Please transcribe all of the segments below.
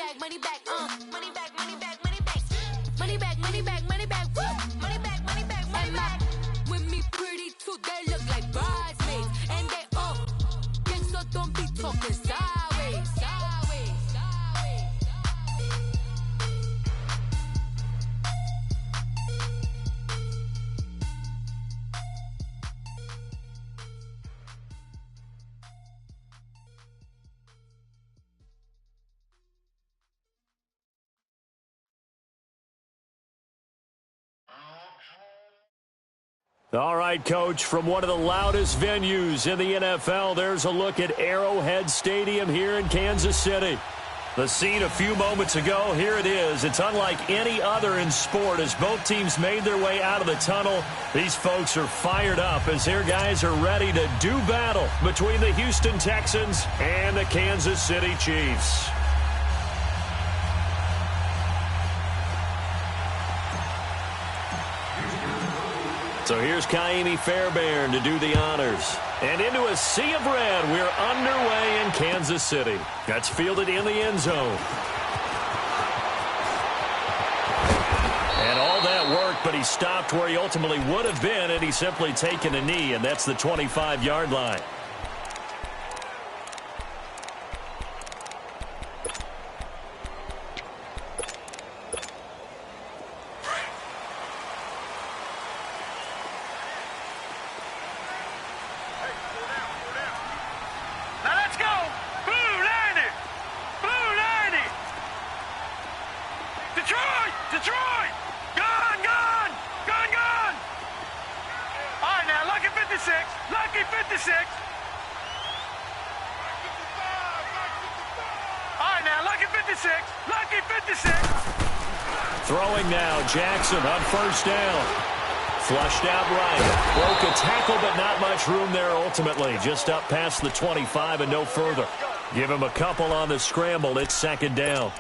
back, money back, money back, money back, money back, money back, money back, money back, money back, money back, money back. With me pretty too, they look like bridesmaids, and they gang, so don't be talking sideways, sideways, sideways. All right, Coach, from one of the loudest venues in the NFL, there's a look at Arrowhead Stadium here in Kansas City. The scene a few moments ago, here it is. It's unlike any other in sport as both teams made their way out of the tunnel. These folks are fired up as their guys are ready to do battle between the Houston Texans and the Kansas City Chiefs. So here's Kaimi Fairbairn to do the honors. And into a sea of red, we're underway in Kansas City. That's fielded in the end zone. And all that work, but he stopped where he ultimately would have been, and he's simply taken a knee, and that's the 25-yard line. Throwing now, Jackson on first down. Flushed out right. Broke a tackle, but not much room there ultimately. Just up past the 25 and no further. Give him a couple on the scramble. It's second down.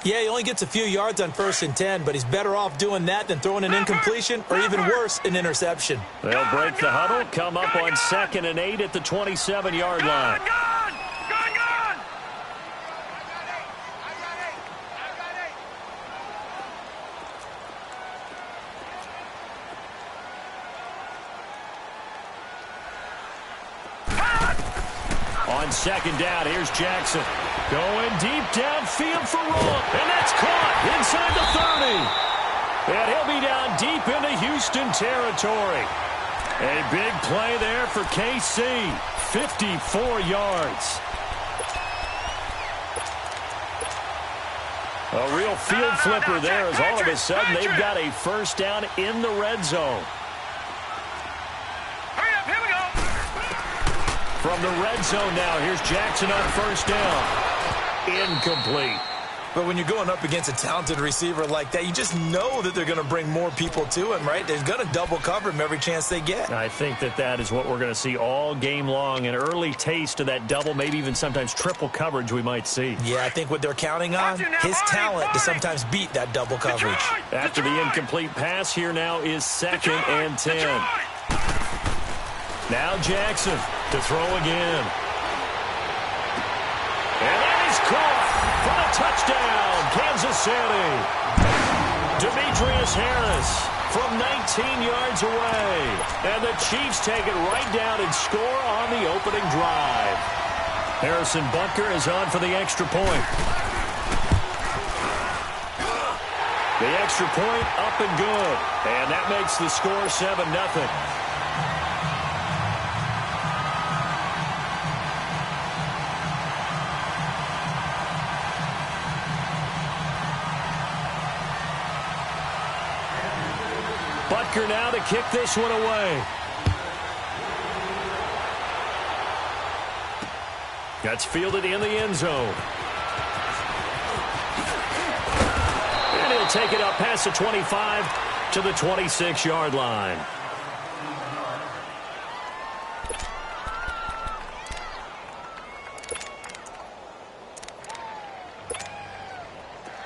Yeah, he only gets a few yards on 1st and 10, but he's better off doing that than throwing an incompletion or even worse, an interception. They'll break the huddle, come up on 2nd and 8 at the 27-yard line. On 2nd down, here's Jackson. Going deep downfield for Roll. And that's caught inside the 30. And he'll be down deep into Houston territory. A big play there for KC. 54 yards. A real field flipper there as all of a sudden they've got a first down in the red zone. From the red zone now, here's Jackson on first down. Incomplete. But when you're going up against a talented receiver like that, you just know that they're going to bring more people to him, right? They're going to double cover him every chance they get. I think that is what we're going to see all game long. An early taste of that double, maybe even sometimes triple coverage we might see. Yeah, I think what they're counting on, his talent to sometimes beat that double coverage. After the incomplete pass, here now is 2nd and 10. Now Jackson to throw again. And that is caught for the touchdown, Kansas City. Demetrius Harris from 19 yards away. And the Chiefs take it right down and score on the opening drive. Harrison Butker is on for the extra point. The extra point up and good. And that makes the score 7-0. Butker now to kick this one away. That's fielded in the end zone. And he'll take it up past the 25 to the 26-yard line.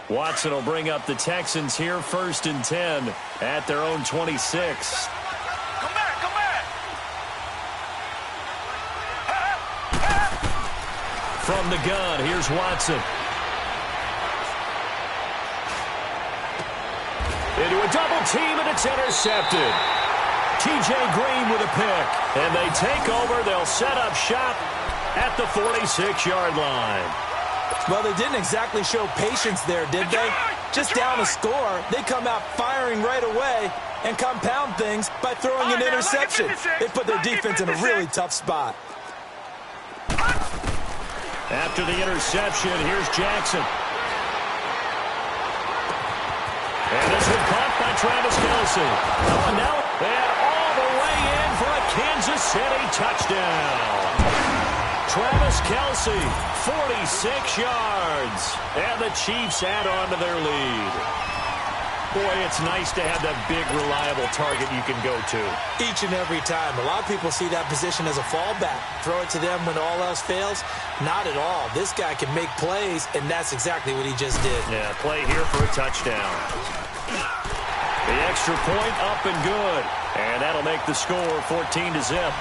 Watson will bring up the Texans here 1st and 10 at their own 26. Come back. From the gun, here's Watson. Into a double team, and it's intercepted. T.J. Green with a pick. And they take over. They'll set up shop at the 46-yard line. Well, they didn't exactly show patience there, did they? Just down a score, they come out firing right away and compound things by throwing an interception. They put their defense in a really tough spot. After the interception, here's Jackson. And this one caught by Travis Kelce. And now, and all the way in for a Kansas City touchdown. Travis Kelce, 46 yards. And the Chiefs add on to their lead. Boy, it's nice to have that big, reliable target you can go to. Each and every time. A lot of people see that position as a fallback. Throw it to them when all else fails. Not at all. This guy can make plays, and that's exactly what he just did. Yeah, play here for a touchdown. The extra point up and good. And that'll make the score 14-0.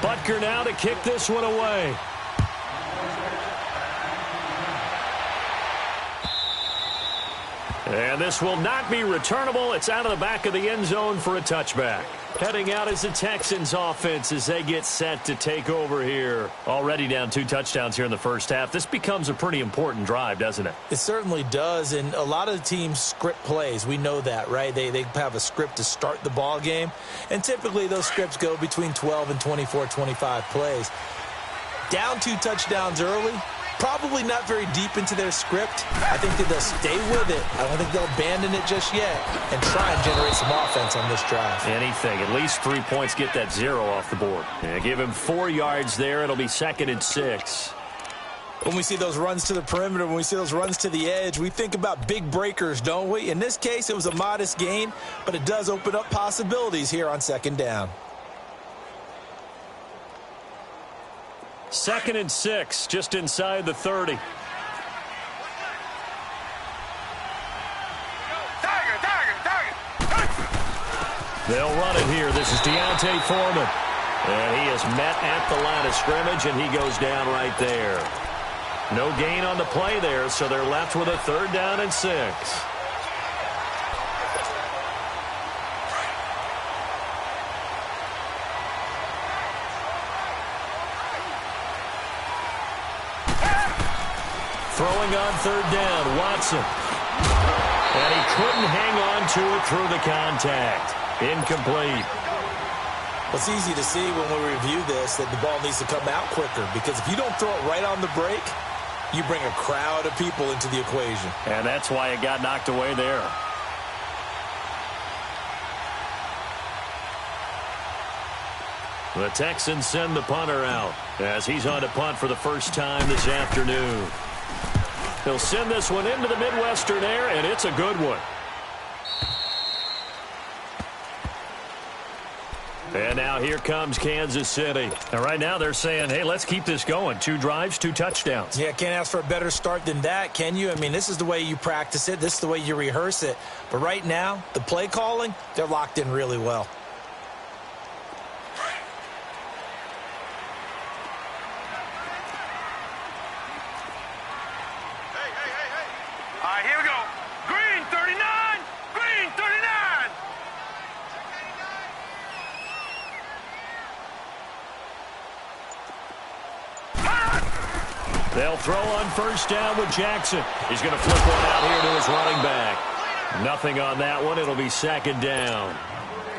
Butker now to kick this one away. And this will not be returnable. It's out of the back of the end zone for a touchback. Heading out is the Texans offense as they get set to take over here. Already down 2 touchdowns here in the first half. This becomes a pretty important drive, doesn't it? It certainly does, and a lot of the teams script plays. We know that, right? They have a script to start the ball game, and typically those scripts go between 12 and 24, 25 plays. Down 2 touchdowns early, probably not very deep into their script. I think that they'll stay with it. I don't think they'll abandon it just yet and try and generate some offense on this drive. Anything. At least 3 points, get that 0 off the board. Yeah, give him 4 yards there. It'll be 2nd and 6. When we see those runs to the perimeter, when we see those runs to the edge, we think about big breakers, don't we? In this case, it was a modest gain, but it does open up possibilities here on 2nd down. 2nd and 6, just inside the 30. They'll run it here. This is Deontay Foreman. And he is met at the line of scrimmage, and he goes down right there. No gain on the play there, so they're left with a 3rd down and 6. Throwing on 3rd down, Watson. And he couldn't hang on to it through the contact. Incomplete. Well, it's easy to see when we review this that the ball needs to come out quicker, because if you don't throw it right on the break, you bring a crowd of people into the equation. And that's why it got knocked away there. The Texans send the punter out as he's on to punt for the first time this afternoon. He'll send this one into the Midwestern air, and it's a good one. And now here comes Kansas City. And right now they're saying, hey, let's keep this going. 2 drives, 2 touchdowns. Yeah, can't ask for a better start than that, can you? I mean, this is the way you practice it. This is the way you rehearse it. But right now, the play calling, they're locked in really well. Here we go. Green 39. Green 39. They'll throw on 1st down with Jackson. He's going to flip one out here to his running back. Nothing on that one. It'll be 2nd down.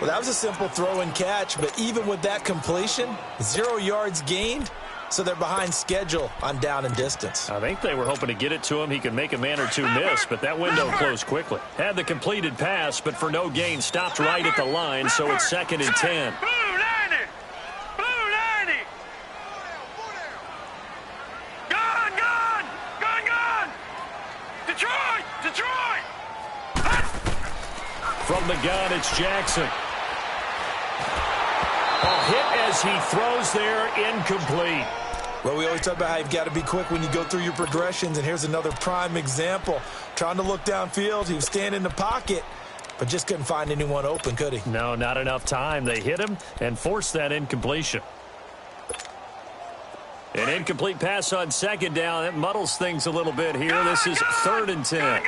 Well, that was a simple throw and catch, but even with that completion, 0 yards gained. So they're behind schedule on down and distance. I think they were hoping to get it to him. He could make a man or 2 miss, but that window closed quickly. Had the completed pass, but for no gain, stopped right at the line, so it's 2nd and 10. Blue 90. Blue 90. Gone, gone. Gone, gone. Detroit. Detroit. From the gun, it's Jackson. A hit as he throws there, incomplete. Well, we always talk about how you've got to be quick when you go through your progressions, and here's another prime example. Trying to look downfield, he was standing in the pocket, but just couldn't find anyone open, could he? No, not enough time. They hit him and forced that incompletion. An incomplete pass on second down. That muddles things a little bit here. This is 3rd and 10. Now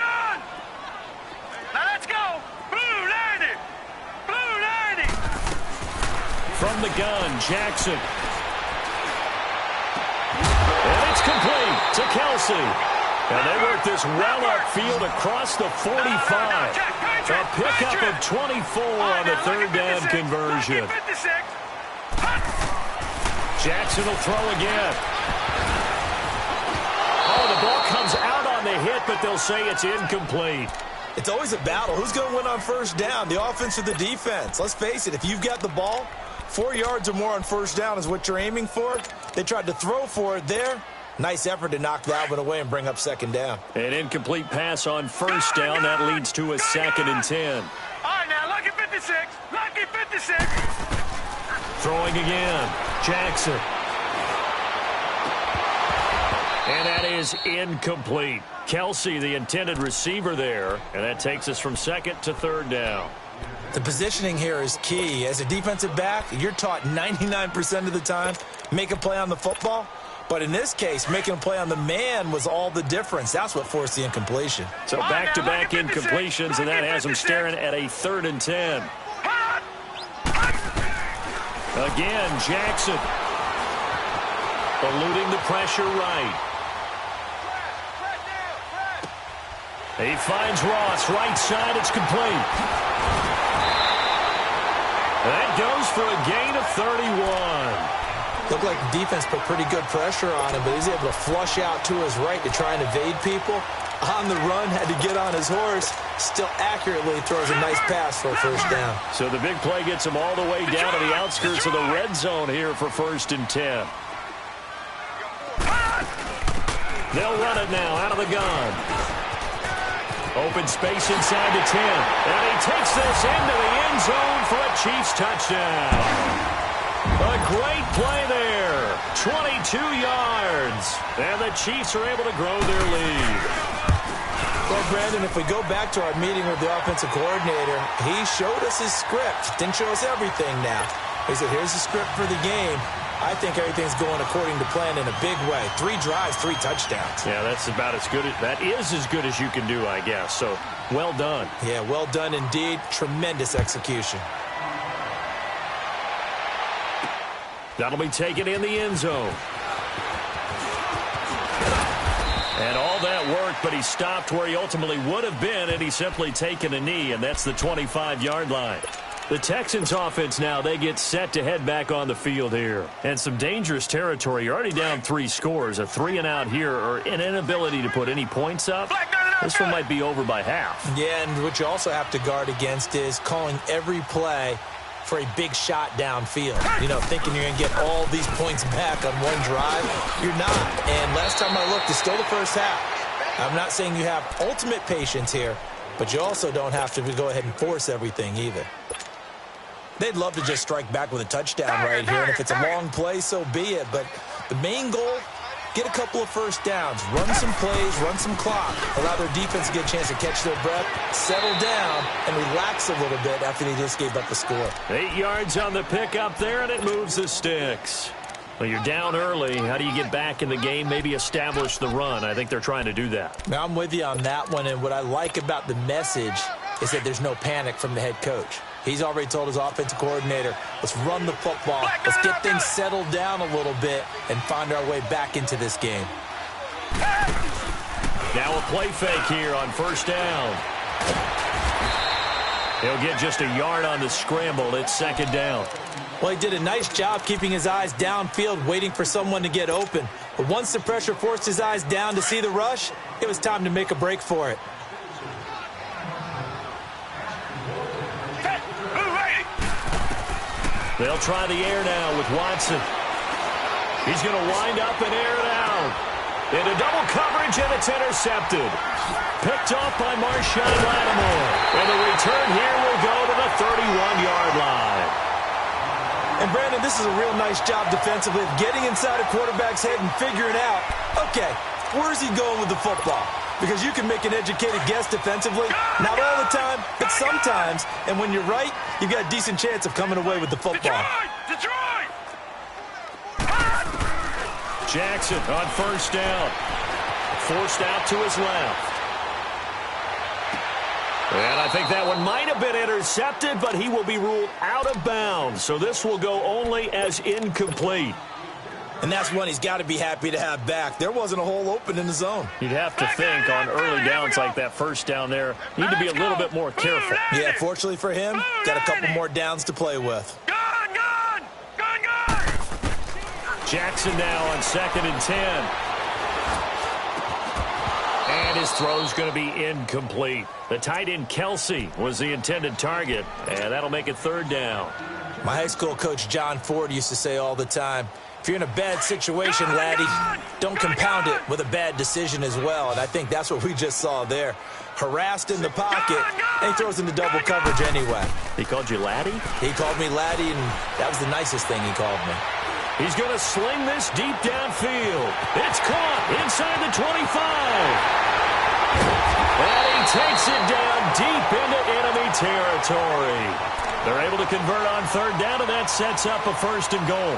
let's go. Blue 90. Blue 90. From the gun, Jackson. And it's complete to Kelsey. And they work this well upfield across the 45. A pickup of 24 on the 3rd down conversion. Jackson will throw again. Oh, the ball comes out on the hit, but they'll say it's incomplete. It's always a battle. Who's going to win on 1st down, the offense or the defense? Let's face it, if you've got the ball, 4 yards or more on 1st down is what you're aiming for. They tried to throw for it there. Nice effort to knock that one away and bring up 2nd down. An incomplete pass on 1st down. That leads to a 2nd and 10. All right, now, lucky 56. Lucky 56. Throwing again. Jackson. And that is incomplete. Kelsey, the intended receiver there. And that takes us from 2nd to 3rd down. The positioning here is key. As a defensive back, you're taught 99% of the time, make a play on the football. But in this case, making a play on the man was all the difference. That's what forced the incompletion. So back-to-back incompletions, and that has him staring at a 3rd and 10. Again, Jackson. Eluding the pressure right. He finds Ross, right side, it's complete. That goes for a gain of 31. Looked like the defense put pretty good pressure on him, but he's able to flush out to his right to try and evade people. On the run, had to get on his horse. Still accurately throws a nice pass for a 1st down. So the big play gets him all the way down to the outskirts of the red zone here for 1st and 10. They'll run it now out of the gun. Open space inside the 10. And he takes this into the end zone for a Chiefs touchdown. A great play there. 22 yards. And the Chiefs are able to grow their lead. Well, Brandon, if we go back to our meeting with the offensive coordinator, he showed us his script. Didn't show us everything now. He said, here's the script for the game. I think everything's going according to plan in a big way. 3 drives, 3 touchdowns. Yeah, that's about as good. That is as good as you can do, I guess. So, well done. Yeah, well done indeed. Tremendous execution. That'll be taken in the end zone. And all that work, but he stopped where he ultimately would have been, and he's simply taken a knee, and that's the 25-yard line. The Texans offense now, they get set to head back on the field here. And some dangerous territory. You're already down 3 scores. A 3-and-out here, or an inability to put any points up. This one might be over by half. Yeah, and what you also have to guard against is calling every play for a big shot downfield. You know, thinking you're going to get all these points back on one drive. You're not. And last time I looked, it's still the first half. I'm not saying you have ultimate patience here, but you also don't have to go ahead and force everything either. They'd love to just strike back with a touchdown right here, and if it's a long play, so be it. But the main goal, get a couple of 1st downs, run some plays, run some clock, allow their defense to get a chance to catch their breath, settle down, and relax a little bit after they just gave up the score. 8 yards on the pickup there, and it moves the sticks. Well, you're down early. How do you get back in the game, maybe establish the run? I think they're trying to do that. Now, I'm with you on that one, and what I like about the message is that there's no panic from the head coach. He's already told his offensive coordinator, let's run the football, let's get things settled down a little bit and find our way back into this game. Now a play fake here on 1st down. He'll get just a yard on the scramble. It's 2nd down. Well, he did a nice job keeping his eyes downfield, waiting for someone to get open. But once the pressure forced his eyes down to see the rush, it was time to make a break for it. They'll try the air now with Watson. He's going to wind up and air it out. Into double coverage, and it's intercepted. Picked off by Marshawn Lattimore. And the return here will go to the 31-yard line. And, Brandon, this is a real nice job defensively of getting inside a quarterback's head and figuring out, okay, where's he going with the football? because you can make an educated guess defensively. Not all the time, but sometimes. And when you're right, you've got a decent chance of coming away with the football. Detroit! Jackson on first down. Forced out to his left. And I think that one might have been intercepted, but he will be ruled out of bounds. So this will go only as incomplete. And that's one he's got to be happy to have back. There wasn't a hole open in the zone. You'd have to think on early downs like that first down there, need to be a little bit more careful. Yeah, fortunately for him, got a couple more downs to play with. Gone! Jackson now on 2nd and 10. And his throw's going to be incomplete. The tight end Kelsey was the intended target, and that'll make it 3rd down. My high school coach John Ford used to say all the time, if you're in a bad situation, laddie, don't compound it with a bad decision as well. And I think that's what we just saw there. Harassed in the pocket, and he throws into double coverage anyway. He called you laddie? He called me laddie, and that was the nicest thing he called me. He's going to sling this deep downfield. It's caught inside the 25. And he takes it down deep into enemy territory. They're able to convert on 3rd down, and that sets up a 1st and goal.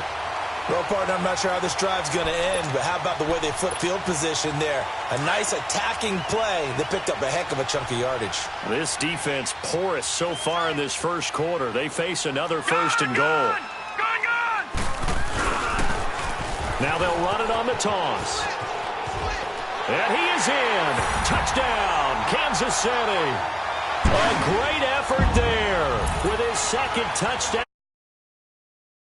Well, partner, I'm not sure how this drive's going to end, but how about the way they flip field position there? A nice attacking play that picked up a heck of a chunk of yardage. This defense porous so far in this first quarter. They face another 1st and goal. Now they'll run it on the toss. And he is in. Touchdown, Kansas City. A great effort there with his 2nd touchdown.